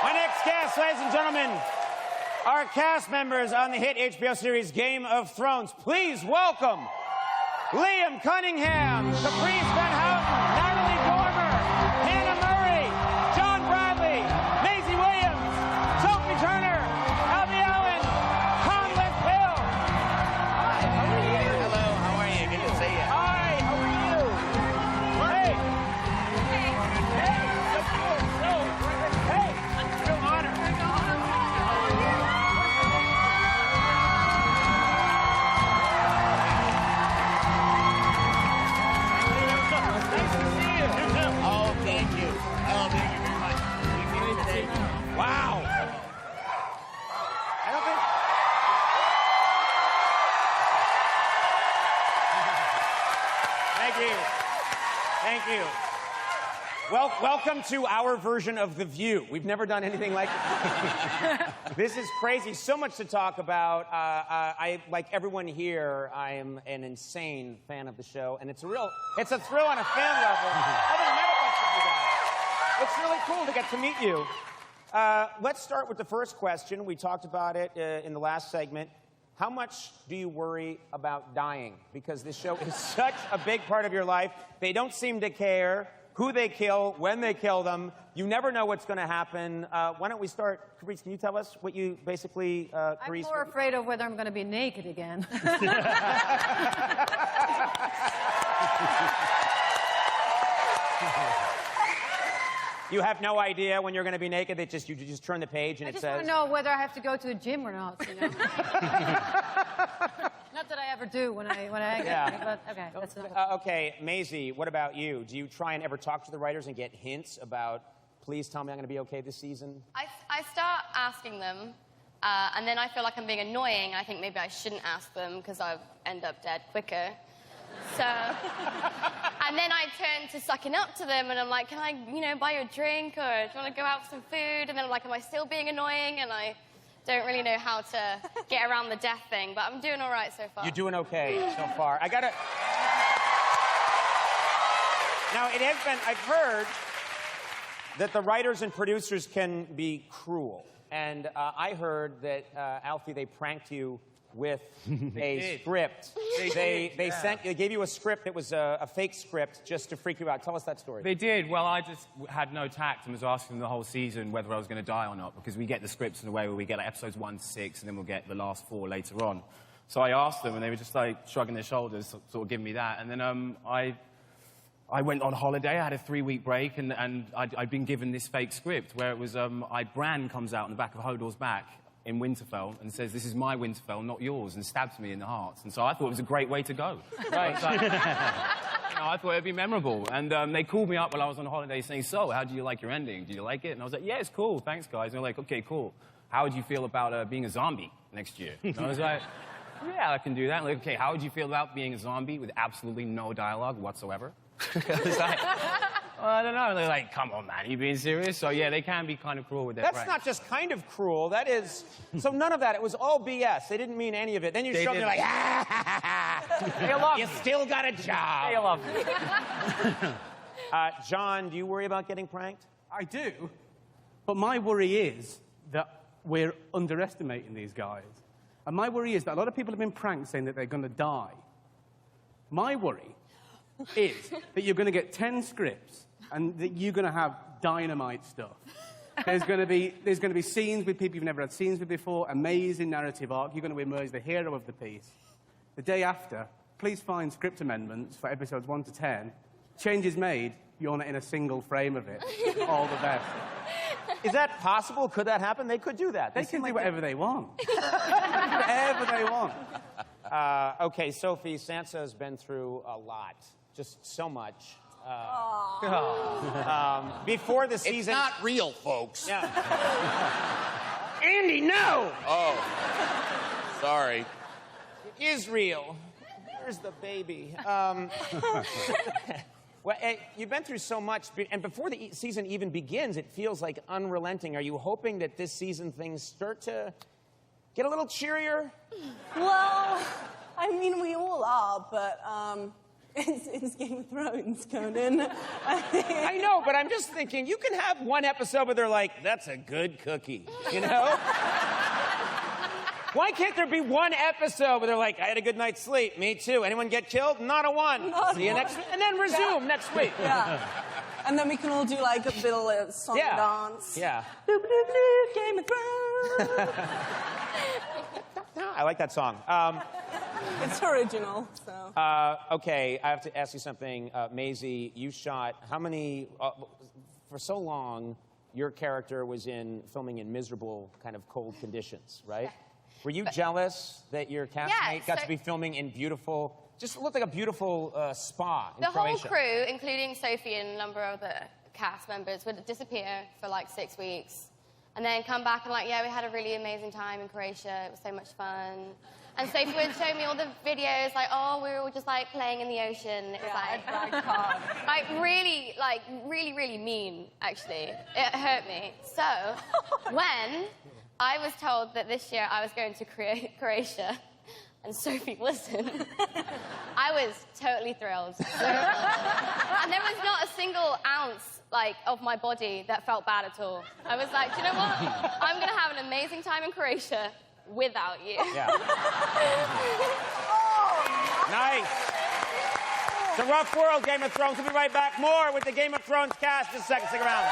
My next guests, ladies and gentlemen, are cast members on the hit HBO series Game of Thrones. Please welcome Liam Cunningham, Caprice Van Houten, Natalie Dormer, Hannah Murray, John Bradley, Maisie Williams, Sophie Turner, Albie Allen, Conleth Hill. Hi, how are you? Hello, how are you? Good to see you. Hi, how are you? Hey. Hey. Hey. Hey. Real honor. Oh, thank you. Oh, thank you very much. We made it today. Wow. I don't think... Thank you. Thank you. Well, welcome to our version of The View. We've never done anything like this. This is crazy. So much to talk about. I, like everyone here, I am an insane fan of the show, and it's a thrill on a fan level. I've never met a bunch of you guys. It's really cool to get to meet you. Let's start with the first question. We talked about it in the last segment. How much do you worry about dying? Because this show is such a big part of your life. They don't seem to care who they kill, when they kill them. You never know what's going to happen. Why don't we start? Caprice, can you tell us what you basically... I'm more afraid of whether I'm going to be naked again. You have no idea when you're going to be naked. You just turn the page and I it just says... want to know whether I have to go to a gym or not, you know? Not that I ever do when I get naked, but okay. That's another. Okay, Maisie, what about you? Do you try and ever talk to the writers and get hints about, please tell me I'm going to be okay this season? I start asking them, and then I feel like I'm being annoying. I think maybe I shouldn't ask them because I'll end up dead quicker. So, and then I turn to sucking up to them, and I'm like, can I, buy you a drink, or do you want to go out for some food? And then I'm like, am I still being annoying? And I don't really know how to get around the death thing, but I'm doing all right so far. You're doing okay so far. Now, it has been, I've heard that the writers and producers can be cruel. And I heard that, Alfie, they pranked you with a script. They gave you a script that was a fake script just to freak you out. Tell us that story. They did. Well, I just had no tact and was asking them the whole season whether I was going to die or not, because we get the scripts in a way where we get like, episodes 1 to 6, and then we'll get the last 4 later on. So I asked them, and they were just like shrugging their shoulders, sort of giving me that. And then I went on holiday. I had a 3-week break, and I'd been given this fake script where it was Bran comes out on the back of Hodor's back in Winterfell and says, "This is my Winterfell, not yours," and stabs me in the heart. And so I thought it was a great way to go. Right. I thought it'd be memorable. And they called me up while I was on holiday saying, "So, how do you like your ending? Do you like it?" And I was like, "Yeah, it's cool. Thanks, guys." And they're like, "Okay, cool. How would you feel about being a zombie next year?" And I was like, "Yeah, I can do that." And like, "Okay, how would you feel about being a zombie with absolutely no dialogue whatsoever?" I was like, well, I don't know. And they're like, "Come on, man, are you being serious?" So, yeah, they can be kind of cruel with their That's pranks. not just kind of cruel. That is... So none of that. It was all BS. They didn't mean any of it. Then you show up and you're like, ah, ha, ha, ha. They love You me. still got a job. They love me. John, do you worry about getting pranked? I do, but my worry is that we're underestimating these guys. And my worry is that a lot of people have been pranked saying that they're going to die. My worry is that you're going to get 10 scripts and that you're going to have dynamite stuff. There's going to be scenes with people you've never had scenes with before, amazing narrative arc. You're going to emerge the hero of the piece. The day after, please find script amendments for episodes 1 to 10. Changes made, you're not in a single frame of it. All the best. Is that possible? Could that happen? They could do that. They can do whatever they want. Whatever they want. Okay, Sophie, Sansa's been through a lot. Just so much. Before the season... It's not real, folks. Yeah. Andy, no! Oh. Sorry. It is real. Where's the baby? Well, you've been through so much, and before the season even begins, it feels like unrelenting. Are you hoping that this season things start to get a little cheerier? Well, I mean, we all are, but It's Game of Thrones, Conan. I know, but I'm just thinking, you can have one episode where they're like, that's a good cookie, you know? Why can't there be one episode where they're like, I had a good night's sleep, me too. Anyone get killed? Not a one. See you next week. And then resume next week. Yeah. And then we can all do like a little song dance. Yeah. Blue, blue, blue, Game of Thrones. I like that song. It's original, so. Okay, I have to ask you something. Maisie, you shot how many, for so long, your character was filming in miserable, kind of cold conditions, right? Yeah. Were you jealous that your castmate got to be filming in beautiful, just looked like a beautiful spa in Croatia? The whole crew, including Sophie and a number of the cast members, would disappear for like 6 weeks. And then come back and like, yeah, we had a really amazing time in Croatia. It was so much fun. And Sophie would show me all the videos, like, oh, we were all just like playing in the ocean. It was really, really mean, actually. It hurt me. So when I was told that this year I was going to Croatia, and Sophie wasn't, I was totally thrilled. And there was not a single ounce, like, of my body that felt bad at all. I was like, do you know what? I'm going to have an amazing time in Croatia without you. Yeah. Nice. It's a rough world, Game of Thrones. We'll be right back. More with the Game of Thrones cast. Just a second. Stick around.